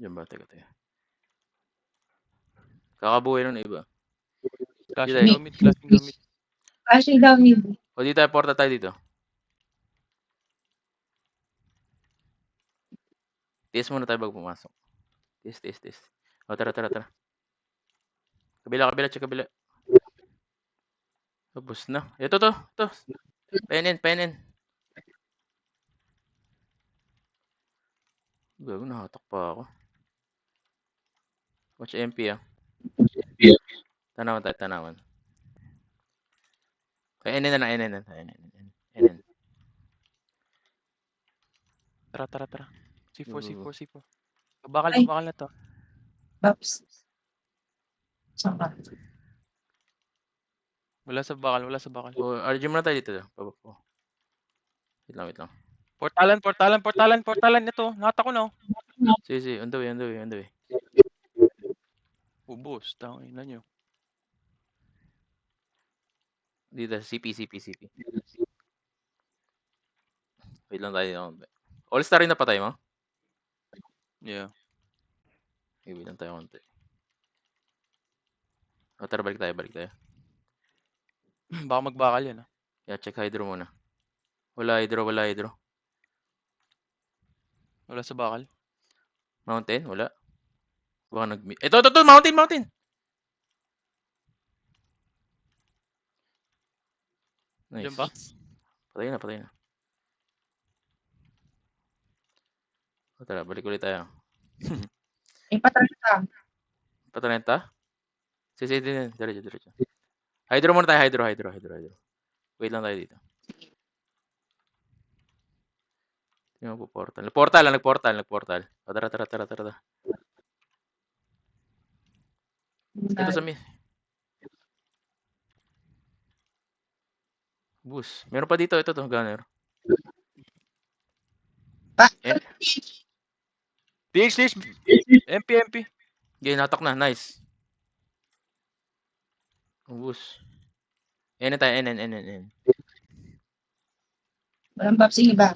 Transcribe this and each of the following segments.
Diyan ba? Teka. Kakabuhay nun iba. Clashing daw mid, clashing daw mid. Flashing daw mid. O dito tayo, porta tayo dito. Tiis muna tayo bago pumasok. Tiis. O tara. Kabila, check kabila. Tapos na. Ito to. Penin. Gago, nakatak pa ako. Watch MP ah. Tanawan. NN na. NN. Tara. C4. Ay. Babakal na to. Baps. Saka. Wala sa bakal. O, RG muna tayo dito. Pabak po. Wait lang. Portalan. Ito, nakata ko na. Sige, on the way. Ubos, tangin na nyo. Dito, CP. Wait lang tayo. All-star rin na patay mo? Yeah. Okay, wait lang tayo konti. O, tara, balik tayo. Baka magbakal yan. Yeah, check hydro muna. Wala hydro. Wala sa bakal. Mountain? Wala. Baka Ito! Mountain! Nice. Diyan ba? Patay na. O, tara, balik ulit tayo. Patalenta? Sige, diretso. Hydro muna tayo, hydro. Wait lang tayo dito. Tingnan po portal. Nagportal. O, tara. Ito sa mid. Boost. Meron pa dito. Ito to, gunner. TH. MP. Okay, natak na. Nice. Boost. NN tayo. NN. Walang baps yung iba.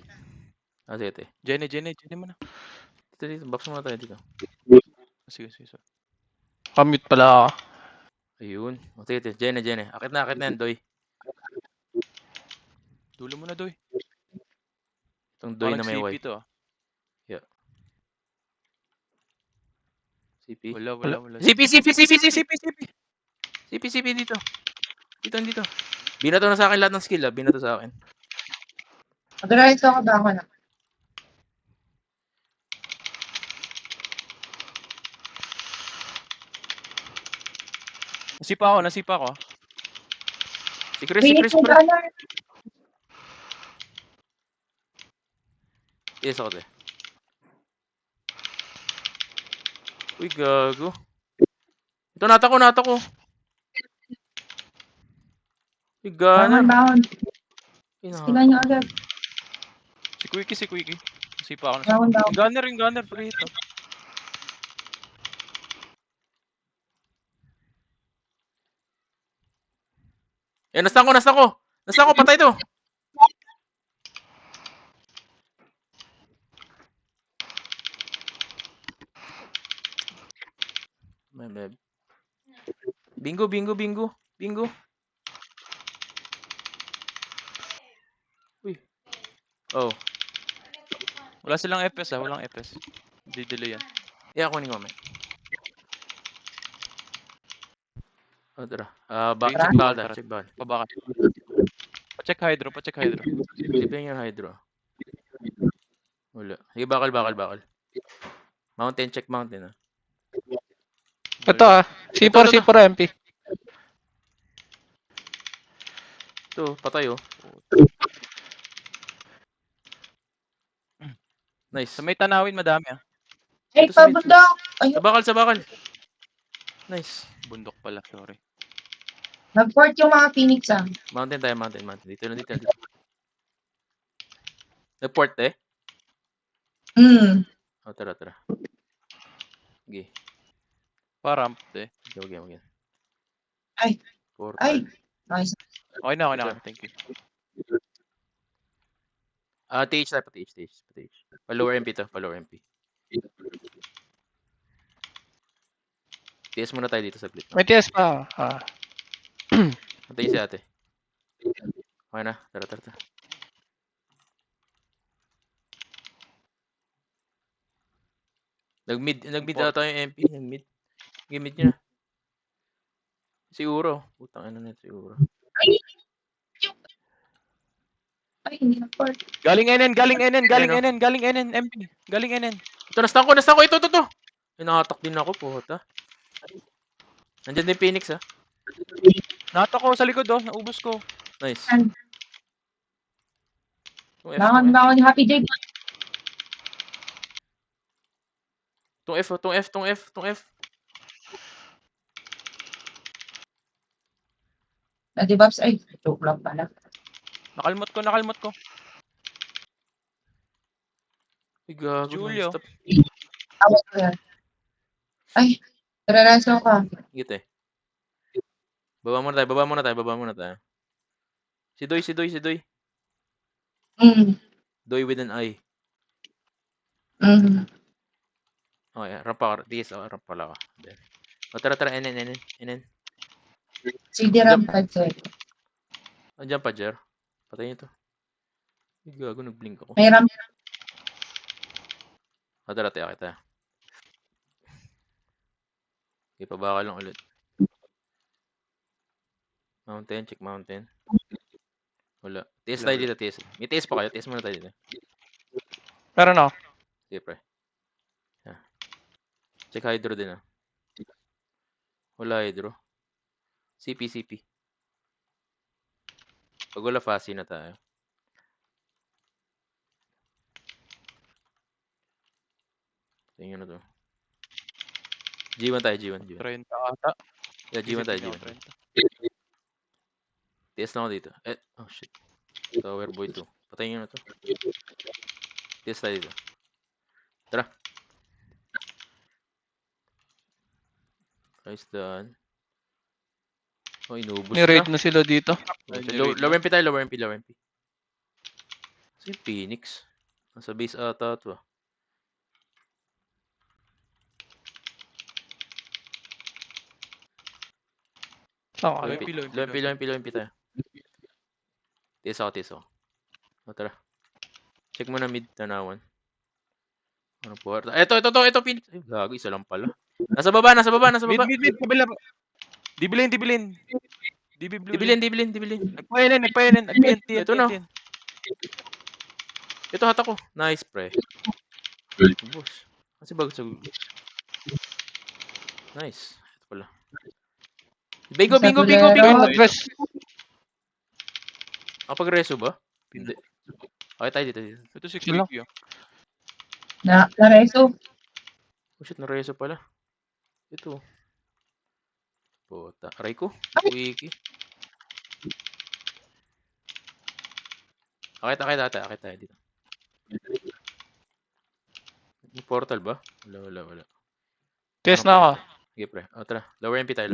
Sige. Jenny mo na. Dito. Box muna tayo dito. Sige. Commute pala ako. Ayun. O, sige. Jenny. Akit na yan, Doy. Dulo mo na, Doy. Itong Doy na may CP white. to. Yeah. CP. Wala. CP dito. Dito. Binato na sa akin lahat ng skill Binato sa akin. Mag-right ako ba ako na? Nasipa ako. Si Chris. Yes, ako. Uy, gago. Ito, nata ko. Uy, gana. Bawon. Sila nyo agad. Si Quickie. Nasipa ako. Bawon. Yung gunner. Preto. Nasta ko. Patay to. My bad. Bingo. Uy. Oh. Wala silang FPS walang FPS. Di-delay yan. Ako ni mamay. O, tara. Check bakal. Pabakal. Pa-check hydro. Libre yung hydro. Wala. Sige, bakal. Mountain, check mountain Ito C4 MP. Ito, patay Nice. Sa may tanawin, madami Ay, pabundok! Sa bakal. Nice. Bundok pala, sorry. Nag-port yung mga Phoenix Mountain tayo. Dito. Nag-port O, tara. Okay. Paramp Okay. Ay. Nice. Okay na. Thank you. TH tayo pa TH. Pa lower MP to. TS muna tayo dito saglit. May TS pa. Ah. Antayin si ate. Okay na. Tara, tara, tara. Nag-mid ata yung MP. Nag-mid. Nag-mid niya. Si Uro. Putang ina nito si Uro. Ay, hindi na port. Galing NN, galing NN, galing Ayun, NN, galing NN, MP. Galing NN. Ito, na-stun ko. Ito. Ay, nakatak din ako, puta. Nandiyan din Phoenix, ha. Nato ko sa likod, oh. Naubos ko. Nice. Saan? Itong F, Bangon, bangon ni Happy Jake. Itong F. Na-debuffs. Ay, joke lang pala. Nakalmot ko. Ay, gago. Julio. Non-stop. Awas ko yan. Ay, tararanso ka. Git eh. Baba muna tayo. Si Doy. Doy with an I. Okay, ramp pa. TS, ramp pala ka. Then. O, tara, NN. Sige, rampad sir. Andiyan pa, Jer. Patayin ito. Ay, gago, nag-blink ako. May ramp. O, tara, tayo kita. Okay, pabaka lang ulit. Check mountain. Wala. TS tayo dito, TS. May TS pa kayo? TS muna tayo dito. Pero no. Sige, pre. Yeah. Check hydro din, ah. Wala hydro. CP. Pag wala fast na tayo. Tingnan na to. G1 tayo. 30 ata. Yeah, G1 tayo. Isipin niyo, G1. 30. TS na ako dito. Oh shit. Tower boy 2. Patayin nyo na to. TS tayo dito. Tara. Guys, done. Oh, inubos Ni-raid na. na sila dito. Low MP tayo, low MP. Si Phoenix. Nasa base ata ito, ah. Saan ka? Low MP tayo. TS ako. O, tara. Check mo na mid, tanawan. Ano po? Ito, Phoenix. Ay, gago, isa lang pala. Nasa baba. Mid, kabila. Dibilin. DB blue. Dibilin. Nagpa-NN. Nag-TNT. Ito na. Ito, hata ko. Nice, pre. Boss. Kasi bago sa... Nice. Ito pala. Bingo. Dress. Kapag-reso ba? Hindi. Okay tayo dito. Ito si Wala. Kirikyo. Nareso. Oh shit, na-reso pala. Ito. Puta. Aray ko. Wiki. Akit tayo dito. May portal ba? Wala. TS na ako. Sige, pre. O, tara. Lower MP tayo.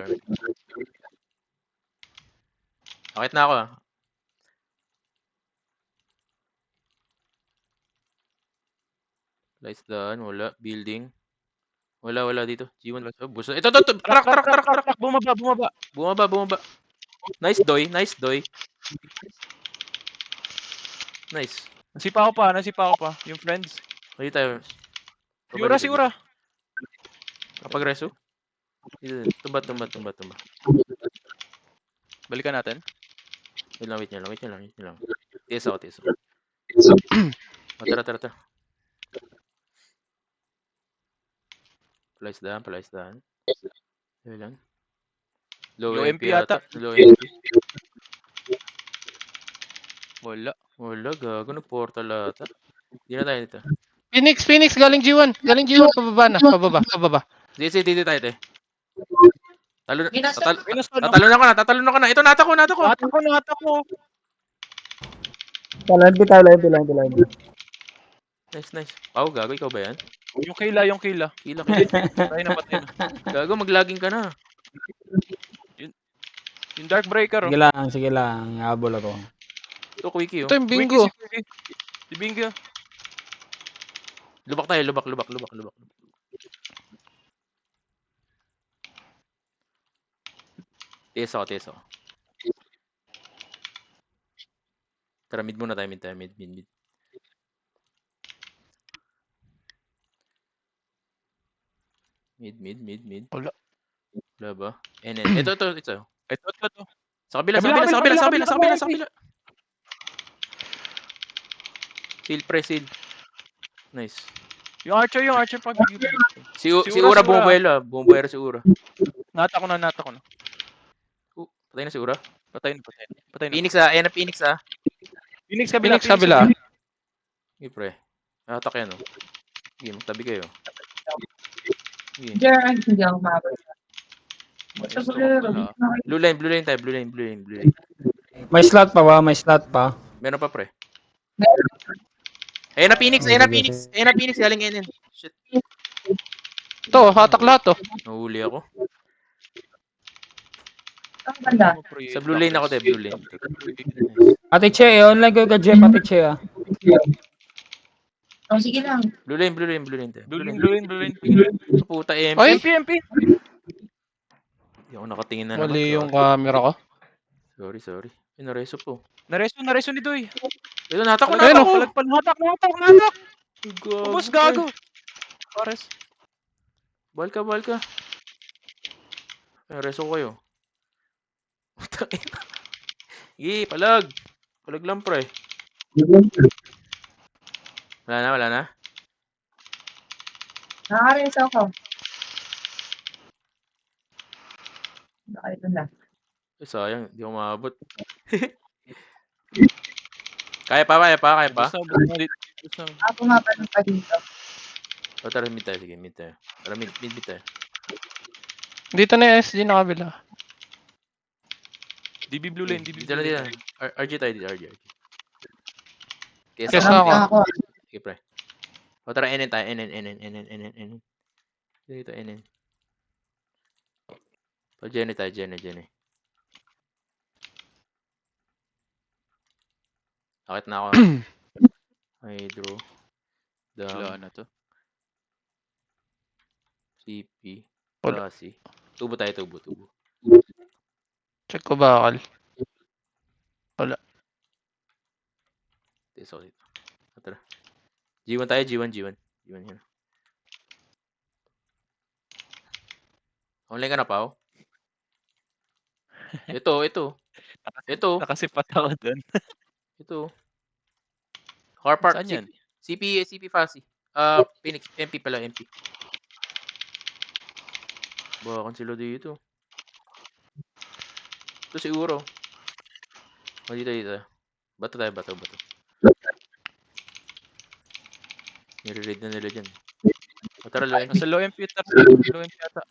Akit na ako, ah. Lights done. Wala. Building. Wala dito. G1. Oh, buso. Ito. Tarak. Bumaba. Nice, Doy. Nice. Nasipa ko pa. Yung friends. Hindi tayo. Sigura. Kapag reso? Tumba. Balikan natin. Wait lang. TS ako. O, tara. Place daan. Ayun lang. Low Low MP MP ata. Low MP. Wala. Gago. Nag-portal ata. Hindi na tayo dito. Phoenix, galing G1. Pababa na. Pababa. Dito tayo, te. Talo Ginasa- na ka na. Ito, nata ko. Nata ko. Live lang. Nice. Pao, gago. Ikaw ba yan? Yung kila. Kila. Patay na. Gago, maglaging ka na. Yung Dark Breaker, oh. Sige lang. Habol ako. Ito, Quickie, oh. Ito yung bingo. Si Bingo. Lubak tayo. Lubak. TS ako, TS ako. Tara, mid muna tayo, mid tayo, mid. Mid. Wala. Wala ba? NN. Ito. Ito. Sa kabila. Seal. Nice. Yung Archer pag Si Ura. Ura bumubuelo si Ura. Nata ko na. Patay na si Ura. Patay na. Phoenix ayan na Phoenix Phoenix Phoenix kabila. Sige pre. Attack yan Sige, magtabi kayo. Sige. Jer, ay, hindi ako mabay. Basta Gusto ko bolero. pala. Blue line tayo. Blue line. May slot pa ba? May slot pa. Meron pa pre. Ayan na Phoenix. Galing NN. Shit. To, hatak lahat to. Nahuli ako. Ang banda. Sa blue lane ako blue lane. Ate Che, online ko ka Jeff, Ate Che ah. Oh, sige lang. Blue lane tayo. Blue lane. Puta MP. Ay, MP. Hindi ako nakatingin na naman. mali yung camera ko. Sorry. Ay, nareso po. Nareso ni Doy. Ito, natak ko Ayun, na. Hatak. Ubus gago. Pares. Bal ka. Ay, reso ko kayo. Sige, palag. Palag lang, pre. Wala na. Nakareso ako. Baka ito na. Ay, sayang. Hindi ako maabot. Kaya pa. Ubus na. Ako mapanong pa dito. O, tara, mid tayo. Sige, mid tayo. Tara, mid tayo. Dito na yung SG na kabila. DB blue lane. Dito na. RG tayo dito, RG. Yes, Yes, ako. ako. Ako. Sige, pre. O, tara, NN tayo. NN. Dito, NN. O, Jenny tayo, Jenny. Akit na ako. Hydro. Wala Dam. na to. CP. Wala. Rasi. Tubo tayo. Check ko bakal. So, dito. Tara. G1 tayo, G1 yan. Online ka na, Pao? Ito. Nakasipat ako dun. Ito. Car park. Saan yan? CP Fasi. Phoenix. MP pala, MP. Bakan sila dito. Ito si Uro. O, dito. Bato tayo. Nire-raid na nila dyan. O, tara, low MP. Nasa low MP ata.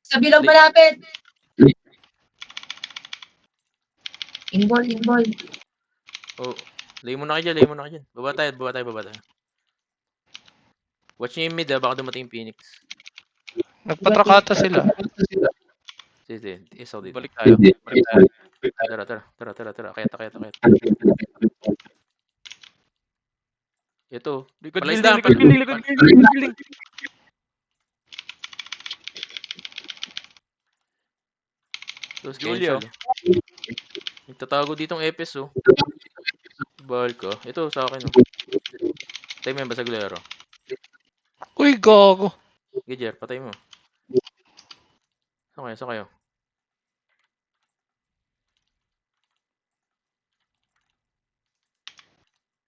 Sa bilog malapit. Inball. Oh, lay mo na kayo dyan. Baba tayo. Watch nyo yung mid baka dumating yung Phoenix. Nagpatrakata sila. Sige, isaw dito. Balik tayo. Tara. Kaya. Ito. Likod Palay building. isda, Likod building. Tapos Julio. cancel. Nagtatago ditong Epes Bahal ka. Ito sa akin Patay mo yan ba sa glero? Uy, gago. Gijer, patay mo. Saan kayo?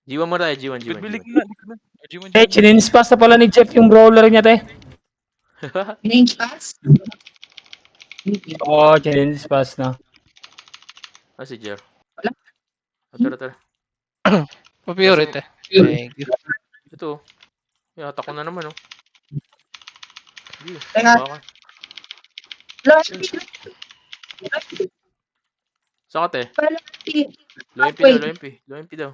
G1 mo tayo, G1. Likod building na. G1. Eh, chininispas na pala ni Jeff yung brawler niya, te. Range pass. Oo, chininispas na. Si Jer. Wala. Tara. Papiorite. Thank you. Ito. Attack ko na naman, Sige, Teka. baka. Last Saan ka, te? Low MP daw.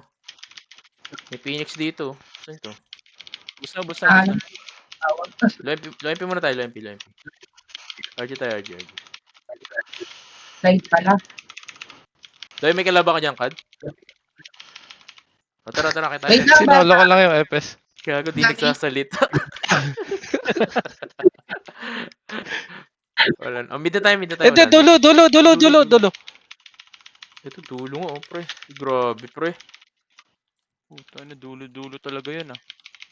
May Phoenix dito. Saan ito? Busa. Low MP muna tayo, low MP. RG tayo. Light pala. Low, may kalaban ka dyan, Kad? Tara, kita. Wait lang. Sinolo ko lang yung FS. Gago, di nagsasalita. Wala na. Oh, mid na tayo, mid na tayo. Hindi, Wala na. dulo. Ito, dulo nga, oh, pre. Grabe, pre. Puta na, dulo-dulo talaga yan ah.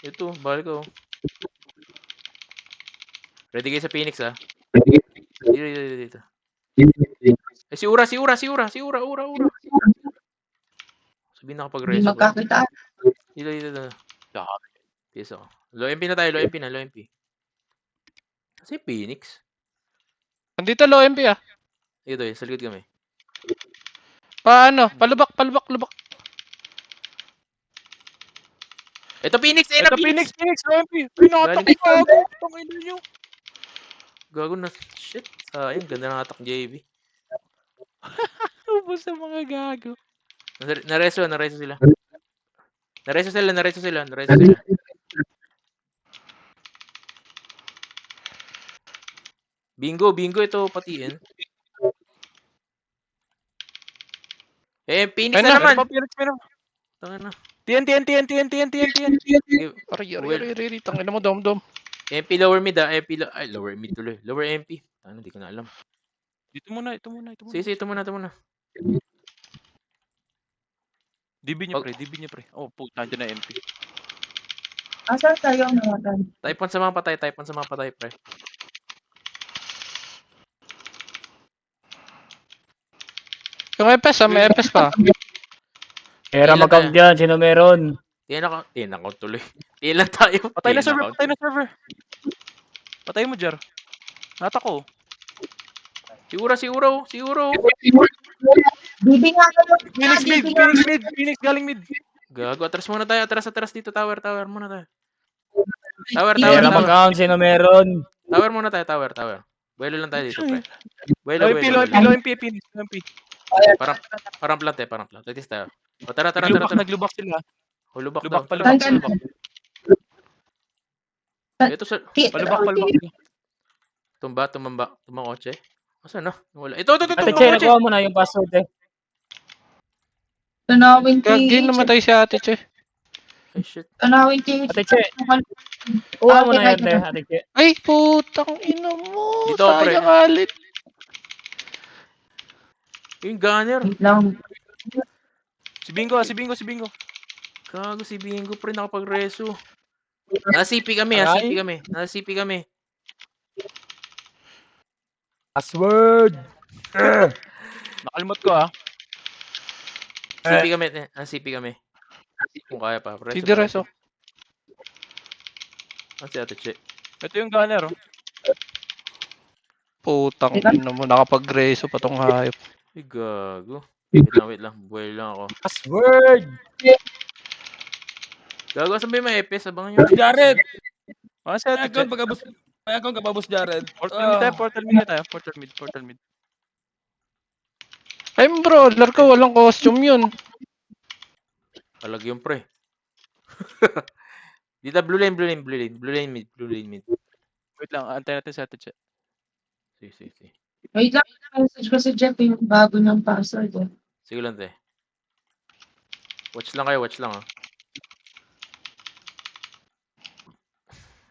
Ito, balik oh. Ready kayo sa Phoenix, ah. Dito. Eh, si Ura. Ura. Sabihin Hindi nakapag-reso ko. magkakita. Dito. Dami. Tiso. Low MP na tayo, low MP. Kasi Phoenix. Andito low MP ah. Ito, sa likod kami. Paano? Palubak. Ito, Phoenix! Ito, Phoenix, OMP. Uy, nakatakot ka ako. Tangin nyo. Gago na. Shit. Sayang, ganda ng attack JB. Ubus sa mga gago. Nareso sila. Bingo, ito patiin. Eh, Phoenix Ayun na na. naman. Meron pa, Phoenix, meron. Tangin na. TN. Riri. Tangin mo, dom. MP lower mid ah. Lower mid tuloy. Lower MP. Ano, di ko na alam. Ito muna. Sige, ito muna. DB niya, pre. Oh, puta, dyan na MP. Asan tayo naman? Type 1 sa mga patay, pre. Yung FS may FS pa. Era Ilan mag-count tayo? dyan, sino meron? Tiyan ako tuloy. Tiyan lang tayo. Patay na Tiyan server. Patay mo, Jar. Nata ko. Si Ura. Bibi nga ako. Phoenix galing mid. Gago, atras muna tayo. Atras dito. Tower muna tayo. Tower. Era mag-count, sino meron? Tower muna tayo, tower. Buelo lang tayo dito, pre. Buelo. Low MP, Phoenix. Low MP. Parang plant. At tayo. O, tara. Naglubak sila. Lubak Lubak daw. pa. Ito sa... Palubak. Tumamba. Kotse. Asan na? Wala. Ito. Ate Che, nakuha mo na yung password eh. Tanawin ko. Kagi namatay si ate Che. Ay, shit. Tanawin ko. Ate Che, kuha mo na yan, te, Ate Che. Ay, putang ina mo. Dito, pre. Sayang alit. Yung gunner. Wait lang. Si Bingo. Gago si Bingo, pre. Nakapag-reso. Nasa-CP kami. Password! Nakalimot ko ah. CP kami. Kung kaya pa. Si Direso. Si Ate Che. Ito yung gunner oh. Putang ina mo. Nakapag-reso pa tong hayop. Ay, gago. Wait lang. Buhay lang ako. Password! Gago, saan ba yung mga EPS? Abangan nyo. Jared! Ah, si Ate Che. May account ka ba, Boss Jared? Portal mid tayo. Portal mid. Ay, brawler ko. Walang costume yun. Talag yung pre. Dito, blue lane mid. Wait lang, antay natin si Ate Che. Sige. Wait lang. Message ko si Jeff yung bago ng password. Sige lang, te. Watch lang kayo, ah.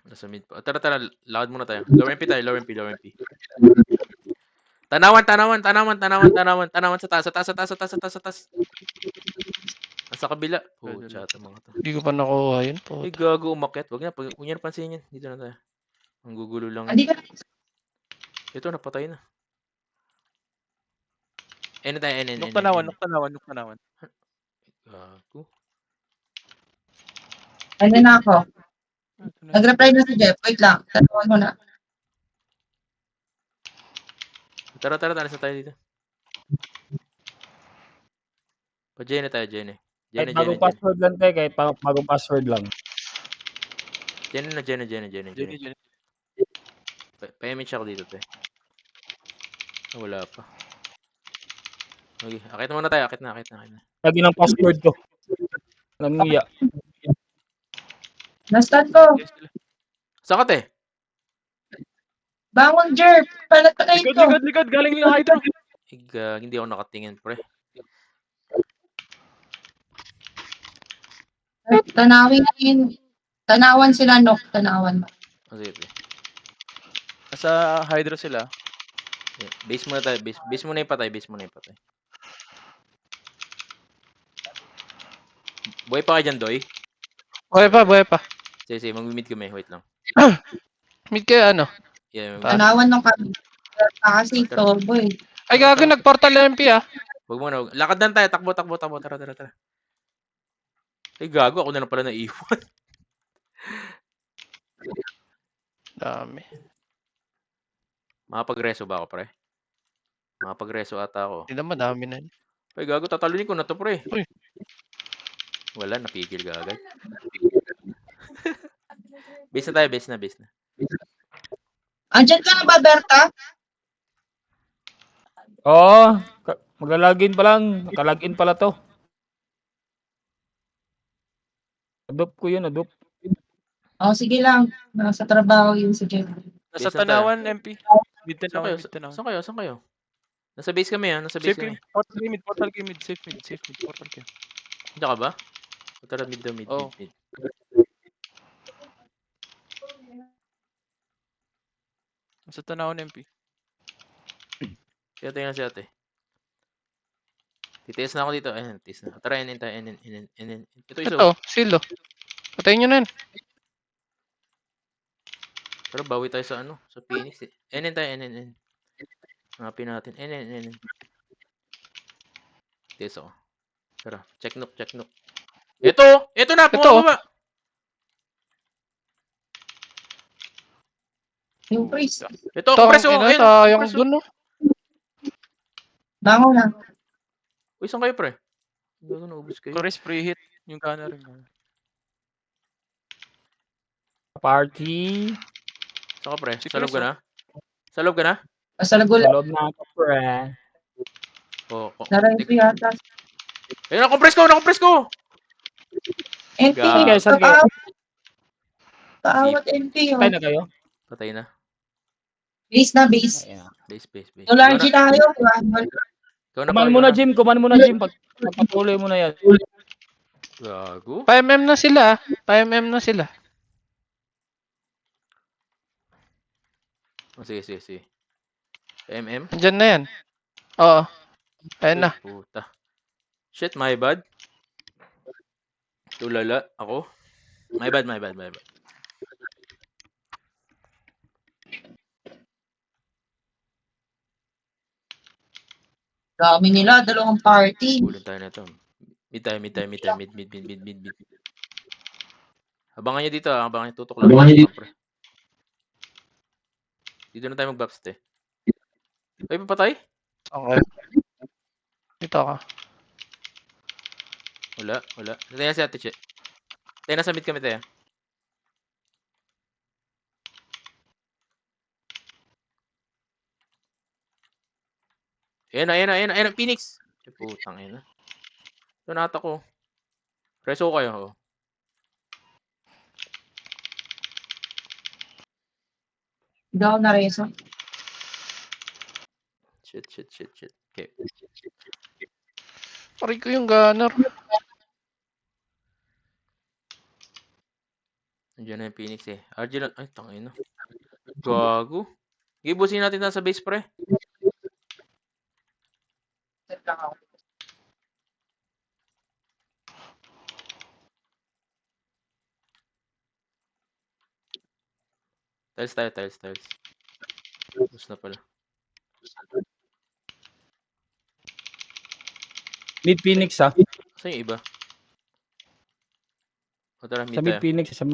Nasa mid pa. Tara, lakad muna tayo. Lower MP tayo, lower MP. Tanawan sa taas. Nasa kabila. Chata mga to. Hindi ko pa nakuha yun. Ay, Puta. gago, umakyat. Huwag niya napansin yan. Dito na tayo. Ang gugulo lang. Hindi ka Ito, napatay na. Ano tayo? Nuk tanawan. Gago. Ano na ako? Nag-reply na si Jeff. Wait lang. Tanawin ko na. Tara, nasa tayo dito. Pa-Jenny tayo, Jenny. Kahit bagong password lang, te, kahit bagong password lang. Jenny. Pa-image ako dito, te. Wala pa. Okay, akit muna tayo. Akit na. Lagi ng password ko. Namuya. Nastan ko. Saan ka, te? Bangon, Jeff. Palat pa kayo ito. Likod, galing yung Hydra. Hindi ako nakatingin, pre. Tanawan sila, Nok. Tanawan. Sige, te. Nasa Hydra sila. Base muna tayo. Base muna yung patay. Base muna yung patay. Buhay pa kayo dyan, Doy. Buhay pa. Sige, mag-mid kami. Wait lang. Mid kayo ano? Yeah, Tanawan ng kami. Kasi turbo eh. Ay, gago, nag-portal MP ah. Huwag muna. Lakad lang tayo. Takbo. Tara. Ay, gago. Ako na lang pala naiiwan. Dami. Makapag-reso ba ako, pre? Makapag-reso ata ako. Hindi naman, dami na. Ay, gago. Tatalunin ko na to, pre. Uy. Wala. Napigil ka agad. Base na tayo. Base na. Andyan ka na ba, Berta? Oo. Maglalagin pa lang. Nakalagin pala to. Adopt ko yun, adopt. Oh, sige lang. Nasa trabaho yun si Jeff. Nasa Base na tayo. Tanawan, MP. Mid Saan Tanawan, kayo? mid Tanawan. Saan kayo? Nasa base kami, ha? Nasa base Safe kami. game. Portal game mid. Safe mid, portal game. Diyan ka ba? O, tara, mid. Oo. Nasa Tanawan, MP. Kaya tingnan si ate. Titiis na ako dito. Ayan, tiis na. Tara, inin tayo. Inin. Ito iso. Ito, silo. Patayin nyo na yan. Tara, bawi tayo sa ano? Sa Phoenix eh. Inin tayo. Hanapin natin. Inin. Tiis ako. Tara, check nook. Ito na! Bumaba! Yung priest. Ito, kompreso! Ina, Ayun, sayang kompreso. dun no. Bango na. Uy, saan kayo, pre? Gago, naubos kayo. Chorus free hit. Yung gunner rin. Party. Saan ka, pre? Si Sa loob Chris, ka na? Sa loob ka na? Basta nagul. Sa loob na ako, pre. Oo. Naranjo yata. Ayun, nakompres ko! NP. Gago. Saan kayo? Kaawat NP. Oh. Patay na kayo? Patay na. Base na base. Ayan. Base. Solar G tayo. Ikaw na, Kumain mo na, Jim. Pagpatuloy mo na yan. Gago. Pa-MM na sila. Pa-MM na sila. Oh, sige. MM? Andyan na yan. Oo. Ayan na. Puta. Shit, my bad. Tulala. Ako. My bad. Dami nila. Dalawang party. Bulon tayo na ito. Mid tayo. Mid. Abangan nyo dito, abangan nyo. Tutok lang. Pre. Dito na tayo mag-backstay. Ay, papatay? Okay. Dito ka. Wala. Tayo na si Ate Che. Tayo na sa mid kami tayo. Ayan na. Phoenix. Ay, putang ina. Ito nata ko. Preso kayo. Oh. Hindi ako nareso. Shit. Okay. Pari ko yung gunner. Andiyan na yung Phoenix eh. RG lang. Ay, tangina. Gago. Gibusin natin na sa base, pre. Tiles tayo. Tapos na pala. Mid Phoenix, ha? Saan yung iba? O tara, mid Sa mid tayo. Phoenix. Patay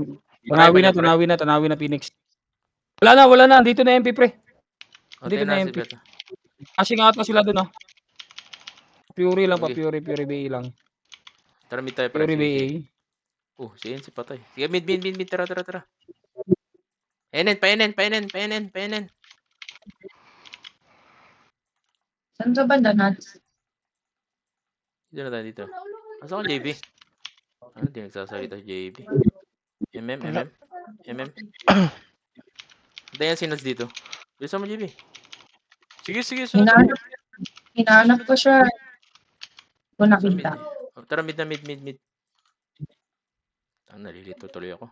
ba Tunawi niya, na Phoenix. Wala na. Dito na MP, pre. O, Hindi tayo ko na na si MP. Beta. Casing out na sila dun, oh. Fury lang pa, Okay. Fury BA lang. Tara, mid tayo, pre. Fury Sige. BA. Oh, si NC patay. Sige, mid. Tara. Painin. Saan sa banda natin? Dito na tayo dito. Asa ko JB? Ano, di nagsasalita si JB. MM. Tayo yan sinus dito. Bisa mo, JB. Sige. Hinahanap ko siya. Kung Sa mid. nakita. Oh, tara, mid. Nalilito tuloy ako.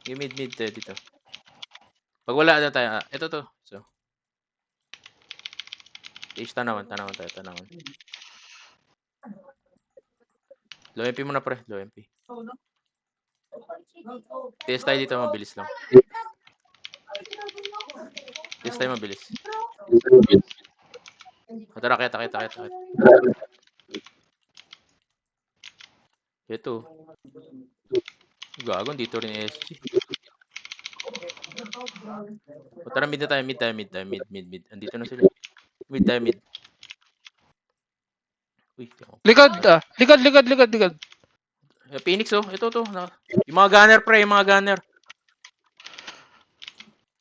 Sige, mid tayo dito. Pag wala na tayo, ito to. So, Stage tanawan tayo, tanawan. Low MP muna pre, low MP. Test tayo dito, mabilis lang. Test tayo mabilis. O, tara, kita. Ito. Gagon, dito rin SG. O, tara, mid na tayo, mid. Andito na sila. Mid tayo, mid. Uy, Likod, likod. Phoenix, oh. Ito. Yung mga gunner, pre, yung mga gunner.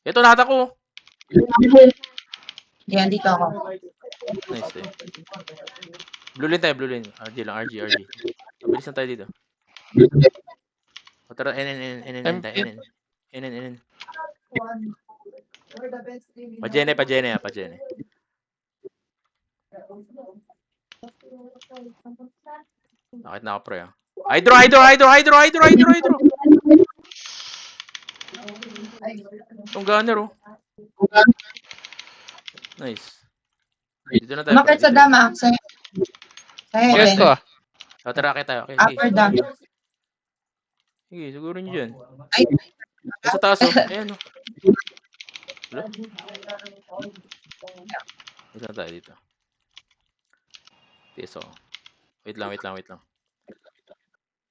Ito, nata ko. Yan, dito ako. Nice, tayo. Blue lane. RG lang, RG. Mabilis na tayo dito. O, tara, NN. Pajene. Bakit na ako, pre, ah? Hydro! Itong gunner, oh. Nice. Dito na tayo, pre. Umakit sa dama. Sa Yes heaven. ko ah. O, tara, kita. Okay, Upper dam. Sige, siguro nyo dyan. Ay, Sa taas, oh. Ayan, oh. Wala. Dito na tayo, dito. Tiso. Wait lang.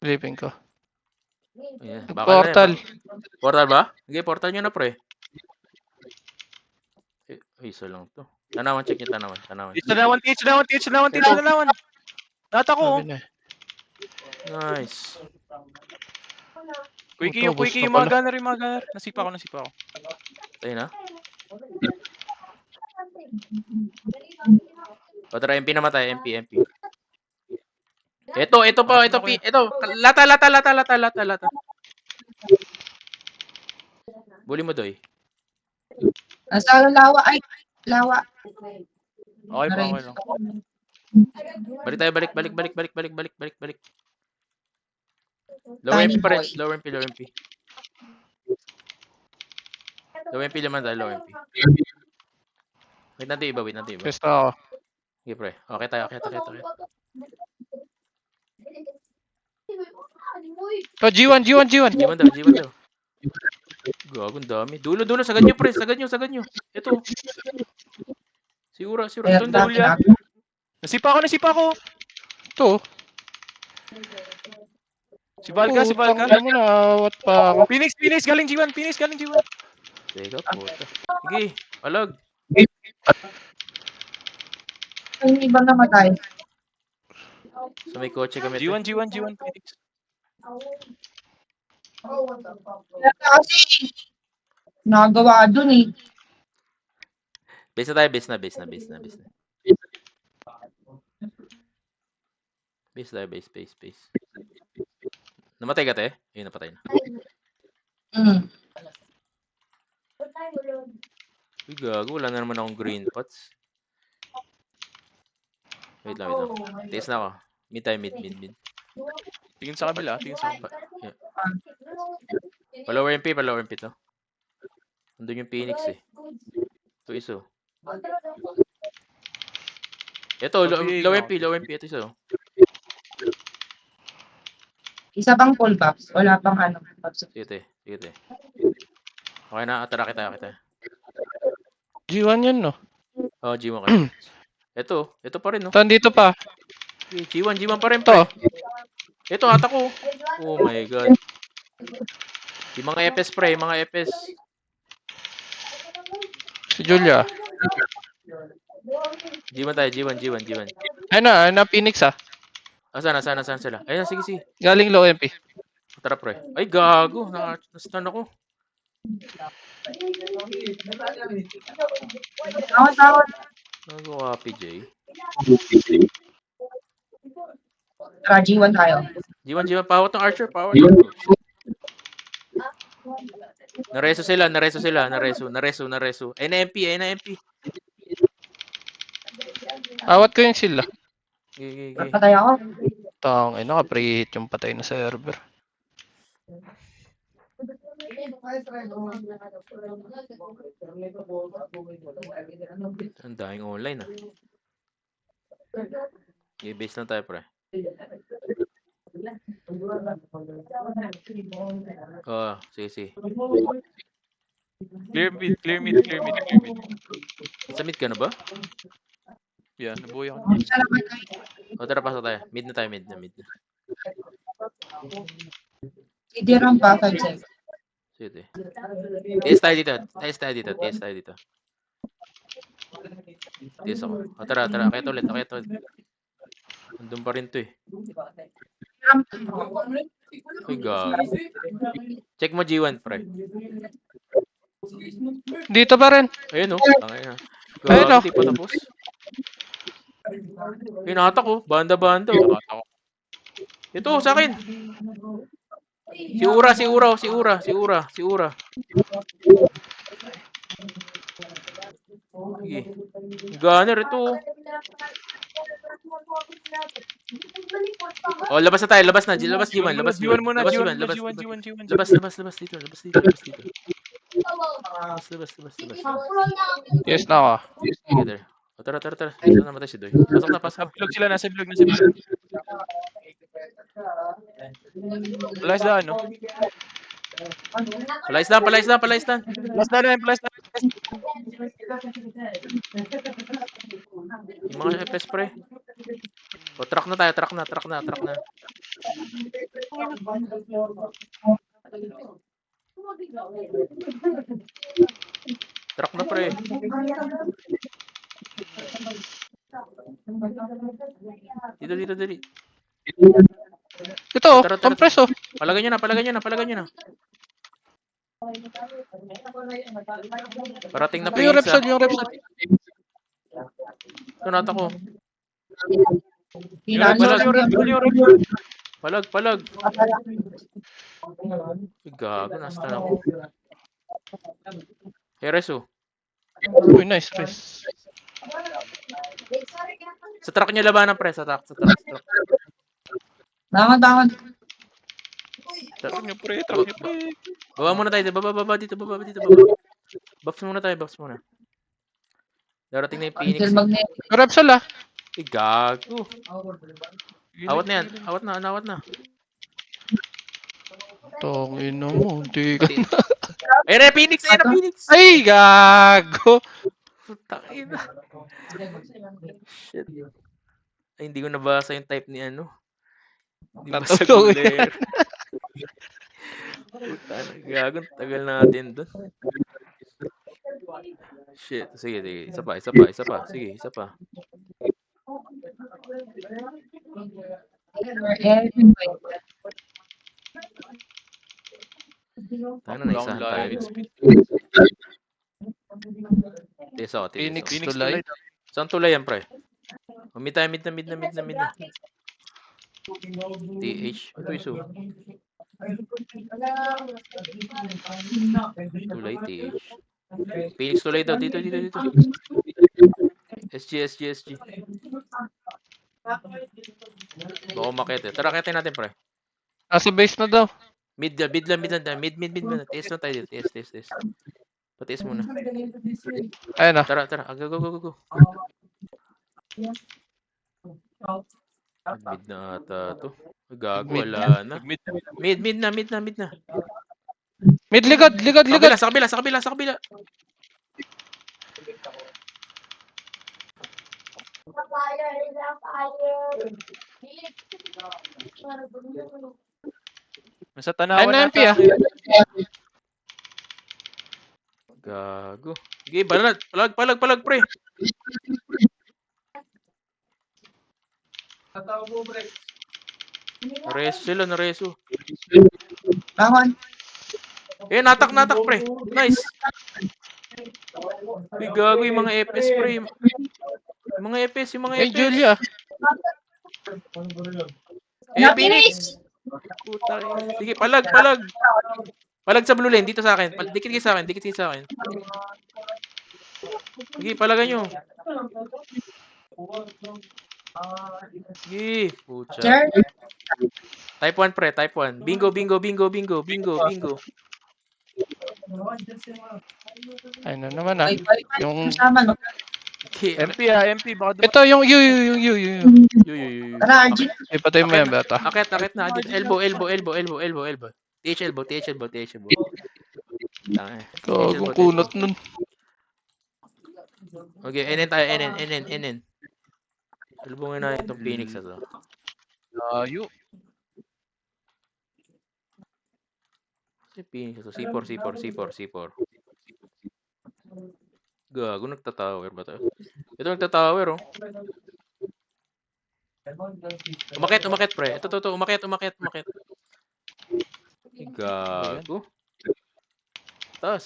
Living ko. Ayan. Portal. Portal ba? Sige, portal nyo na, pre. Isa lang to. Tanawan, check nyo, tanawan. Tanawan. Nata ko. Sabi na eh. Nice. Quickie Ito, boost yung na mga pala. gunner. Nasipa ko. Tayo na. O, tara, MP namatay. MP. Ito. Lata. Buli mo, Doy. nasa lawa. Ay, lawa. Okay pa, okay lang. Balik tayo, balik. Low Tiny MP pa rin. boy. Low MP. Low MP naman tayo, low MP. Wait natin iba. Yes na ako. Sige, pre. Okay tayo. Oh, G1. G1 daw. Gagong dami. Dulo. Sagad nyo, pre. Sagad nyo. Ito. Sigura. Kaya Ito, dami Julia. na. Nasipa ko. Ito. Si Valka. Alam mo na, awat pa ako. Phoenix galing G1. Teka, puta. Sige, palag. Yung ibang namatay. Sa may kotse kami. G1 Phoenix. Kaya kasi, nagawa dun eh. Base na tayo, base na. Base. Namatay ka, te? Ayun, napatay na. Uy, gago. Wala na naman akong green pots. Wait lang. Tiis na ako. Mid tayo, mid. Tingin sa kabila. Yeah. Palower MP to. Nandun yung Phoenix, eh. Ito iso. Ito, low MP. Ito iso. Isa pang full buffs. Wala pang ano. Buffs. Sige, te. Okay na, tara kita. G1 yun, no? Oh, G1 ka. Ito pa rin, no? Ito, dito pa. G1 pa rin, Ito. pre. Ito, ata ko. Oh my God. Yung mga FS, pre. Si Julia. G1 tayo, G1. Ayun na, Phoenix ah. Saan sila? Ayun, sige. Galing low MP. Tara, pre. Ay, gago. Nastun ako. Tawad. Gago, Happy J. Tara, G1 tayo. G1. Pawat ng Archer. Nareso sila. Ay, na MP. Awat ko yung sila. Okay. Patay ako. Tang, naka-preheat yung patay na server. Ang daming online ah. Okay, base lang tayo pre. Oo, sige, sige. Clear mid, clear mid, clear mid, clear mid. Sa mid ka na ba? Yan, nabuhay ako. Isa lang tayo. O tara, pasok tayo. Mid na tayo, mid na. Hindi ram pa, 5 seconds. Sige. TS tayo dito. TS tayo dito. TS tayo dito. TS ako. O tara. Akit ulit. Andun pa rin to eh. Ram. Ay, gago. Check mo G1, pre. Dito pa rin. Ayun oh. Tangina. Ayun, Gago, oh. di pa tapos. Hinata ko. Banda oh. Ito, sa akin. Si Ura. Sige. Gunner, ito. Oh, labas na tayo. Labas G1. G1 muna, Labas G1 G1. muna, Labas G1, G1, G1. Labas dito. Labas dito. Yes na ako. Sige, there. O, tara. Saan namatay si Doy? Pasok na. Bilog sila, nasa bilog, nasa bilog. Wala isda, ano? Palayas lang. Plus na lang, plus na. Yung mga FPS, pre. O, track na tayo. Track na. Track na, pre. Dito. Ito, oh, Tara. compress oh. Palagay nyo na. Parating na Yung Phoenix, repsol, yung repsol. Ito nata ko. Pinalo. Palag. Ay, gago, nasta na ako. Heres, oh. Uy, nice, Chris. Sa truck niya labanan, pre. Sa truck. Bangon. Truck niyo, pre. Baba muna tayo. Baba dito. Buffs muna tayo. Darating na yung Phoenix. Until magnetic. Yung repsol ah. Ay, gago. Awat na yan. Awat na. Tongin mo, hindi ka. Ayun na, Phoenix. Ay, gago. Putang ina. Shit. Ay, hindi ko nabasa yung type ni ano. Hindi ba sa Natulog. guler? Putang gago. Tagal natin dun. Shit. Sige. Isa pa. Sige, isa pa. Tayo na, naisahan tayo. TS ako. Phoenix Phoenix tulay. tulay. Saan tulay yan, pre? Mid tayo, mid na. TH. Ito iso. Tulay, TH. Phoenix tulay daw. Dito. SG. Baka umakit eh. Tara, akitin natin, pre. Nasa base na daw. Mid lang. Mid muna. TS lang tayo dito. TS. Pa-TS muna. Ayun na. Tara. Go. Mid na ata to. Gago, Mid. wala na. Mid. Mid na. Mid, ligad. Sa kabila. Nasa tanawan Ayun na MP ah. Gago. Sige, banat. Palag, pre. Nareso. Bangon. Eh, natak, pre. Nice. Uy, gago yung mga FPS, pre. Yung mga FPS. Ay, Julia. Eh, Phoenix. Puta. Sige, palag. Palag sa blue lane, dito sa akin. Dikit kayo sa akin. Sige, palagan nyo. Sige, pucha. Sir, Type 1, pre. Bingo. Ayun na naman ah. Wait, wait, wait. Yung... Kasama, no? MP ah, MP. Baka dumaan. Ito, yung yu. Yu. Tara, RG. Ipatay mo yan, bata. Akit na. Dito. Elbow. TH elbow. Tangin. Gagong kunot nun. Okay, NN tayo. NN. Elbowin na itong Phoenix na to. Layo. Si Phoenix na to. C4. Gago, nagtatower ba tayo? Ito nagtatower, oh. Umakit, pre. Ito, umakit. Gago. Taas.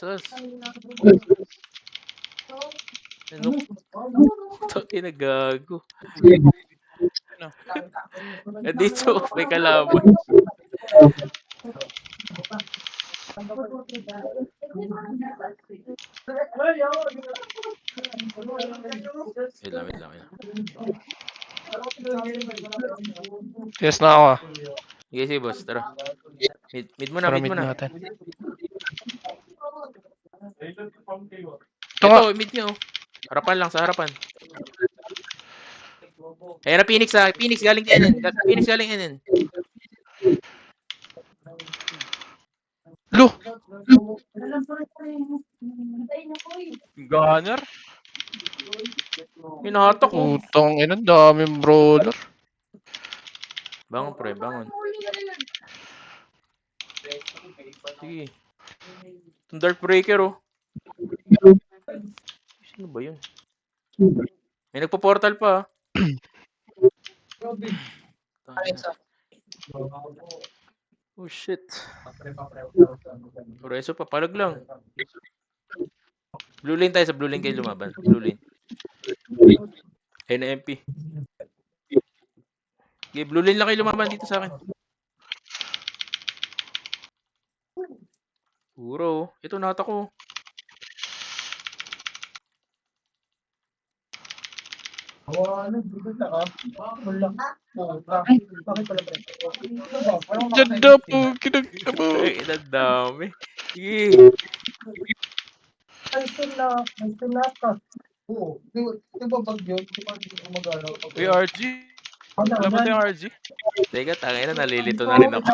Ano? Ito, gago. Dito, may kalaban. Wait lang. Yes na ako ah. Sige, boss. Tara. Mid mo Para na. mid natin. Ito, mid niyo. Harapan lang, sa harapan. Ayan na, Phoenix ha. Phoenix galing NN. Lu! Gunner. Hinahatak ko. Utang ina, daming brawler. Bangon, pre. Sige. Itong Dark Breaker, oh. Sino ba yun? May nagpo-portal pa, ah. Oh, shit. Oreso, papalag lang. Blue lane tayo. Sa blue lane kayo lumaban. Blue lane. NMP. Okay, blue lane lang kayo lumaban dito sa akin. Puro. Ito, nata ko. Janda po, kinagtabo. Ay, ang dami. Sige. Uy, RG. Laban tayo RG. Teka, tangay na. Nalilito na rin ako.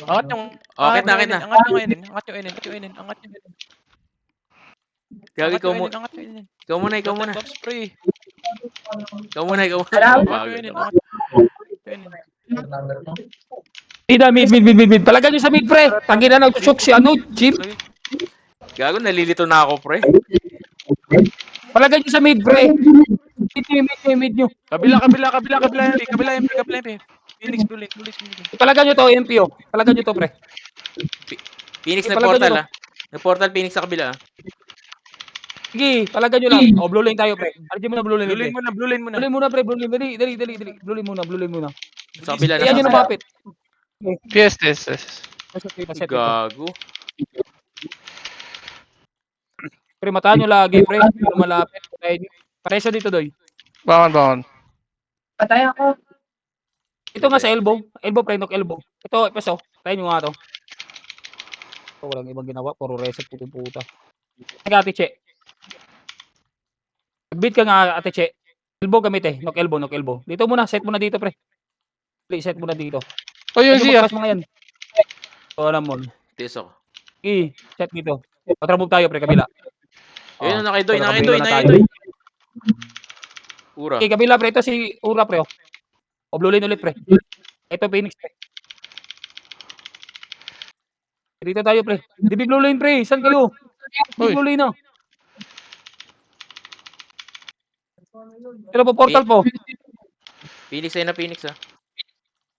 Angat yung... Okay na. Angat yung NN. Gagi, ikaw Angat yung NN. Ikaw muna. Top spray. Ikaw muna. Angat yung NN. Angat yung NN. Mid. Palagay nyo sa mid, pre. Tangin na nagsusok si Jim. Gago, nalilito na ako, pre. Palagay nyo sa mid, pre. Mid nyo. Kabila MP. Phoenix blue lane. Palagay nyo to, MP, oh. Palagay nyo to, pre. Phoenix na Palagay portal, nyo. ah. Nag-portal Phoenix sa kabila, ah. Sige, palagay nyo lang. Oh, blue lane tayo, pre. RG mo na blue lane, Blue pre. lane muna. Blue lane muna, pre. Blue lane. Dali. Blue lane muna. Sa kabila Ayan na. nyo lumapit. Yes. Gago. Pre, matahan nyo lagi, pre. Pero malapit. Patay siya dito, Doy. Bangon. Patay ako. Ito nga sa elbow. Elbow, pre. Knock elbow. Ito, peso. Tayo nyo nga to. Ito, walang ibang ginawa. Puro reset, puto-puta. Teka, Ate Che. Beat ka nga, Ate Che. Elbow gamit eh. Knock elbow. Dito muna. Set muna dito, pre. Set muna dito. O yun siya. Magpapas mga yan. So, alam mo. Tiis ako. Okay, set dito. Patramove tayo, pre. Kabila. Ayun, nakaidoy. Kabila na tayo. Ura. Okay, kabila, pre. Ito si Ura, pre. Oh. O, blue lane ulit, pre. Ito, Phoenix, pre. Dito tayo, pre. DB blue lane, pre. Saan kayo? Uy. Blue lane, oh. Pero po, portal po. Phoenix, ah.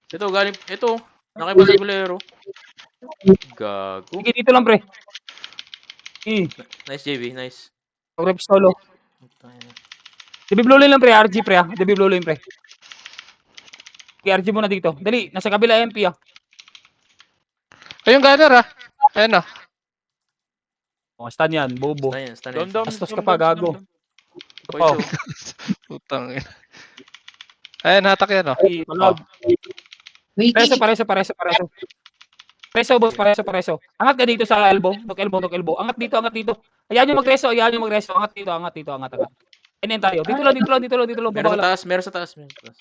Ito. Nakaiba sa bulero. Gago. Sige, dito lang, pre. Okay. Nice, JB. Nice. Rep solo. DB blue lane lang, pre. RG, pre, ah. DB blue lane, pre. Okay, RG muna dito. Dali, nasa kabila MP, ah. Ayun, gunner ah. Ayan na. Oh, stun yan, bobo. Stun yan. Bastos ka pa, gago. Poiso. Putang ina. Ayan, hatak yan, oh. Palog. Waiting. Pareso. Preso, boss, pareso. Angat ka dito sa elbow. Knock elbow. Angat dito. Ayan yung magreso. Angat dito. Ganyan tayo. Dito lang. Meron sa Baba lang. taas, meron sa taas.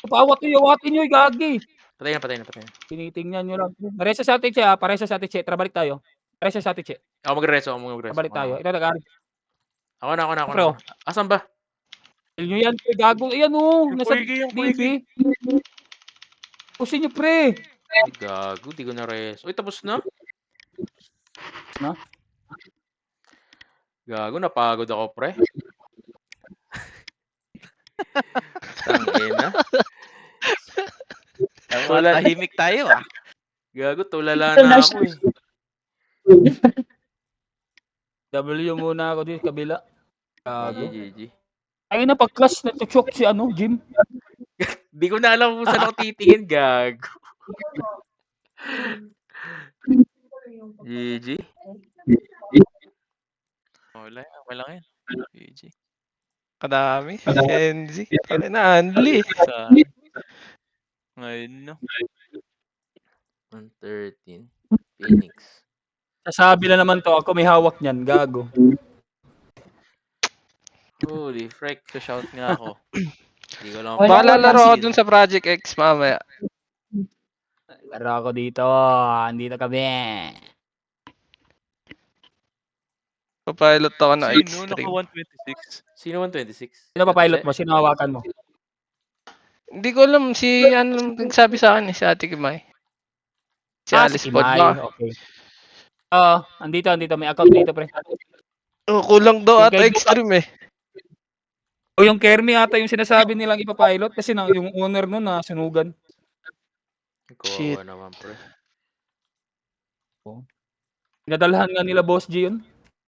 Awatin nyo, gagi. Patay na. Tinitingnan nyo lang. Pareso sa atin, Che. Pareso sa atin, Che. Trabalik tayo. Pareso sa atin, Che. Ako magreso. Trabalik tayo. Ito, nag-aaral. Ako na. Bro. Asan ba? Nyo yan, pre. Gago. Ayan, oh. Yung Nasa Kuigi. DB. Pusin nyo, pre. Gago, di ko na reso. Uy, tapos na? Na? Gago, napagod ako, pre. Tangina. Tulala. Tahimik tayo ah. Gago, tulala na ako eh. W muna ako dito, kabila. Gago. GG. Ay na pag-clash na choke si Jim. Di ko na alam kung saan ako titingin, gago. GG. Wala yan. GG. Kadami. NZ. Ano na, Anli. Sa... Ngayon, no? 113. Phoenix. Sasabi na naman to, ako may hawak niyan, gago. Holy frick. So, shout nga ako. Di ko lang. Wala. Baka lalaro ako dun sa Project X mamaya. Laro ako dito, andito kami. Papilot ako na Sino? X-Stream. Naka 126. Sino 126? Sino pa pilot mo? Sino hawakan mo? Hindi ko alam si ano nagsabi sa akin si Ate Kimay. Si Alice si Pod Kimay, ba? okay. Andito, may account dito, pre. Oh, kulang daw Yung ata kay Extreme eh. O yung Kermi ata yung sinasabi nilang ipapilot kasi yung owner nun na sunugan. Shit. Kawawa naman, pre. Pinadalhan nga nila Boss G yun.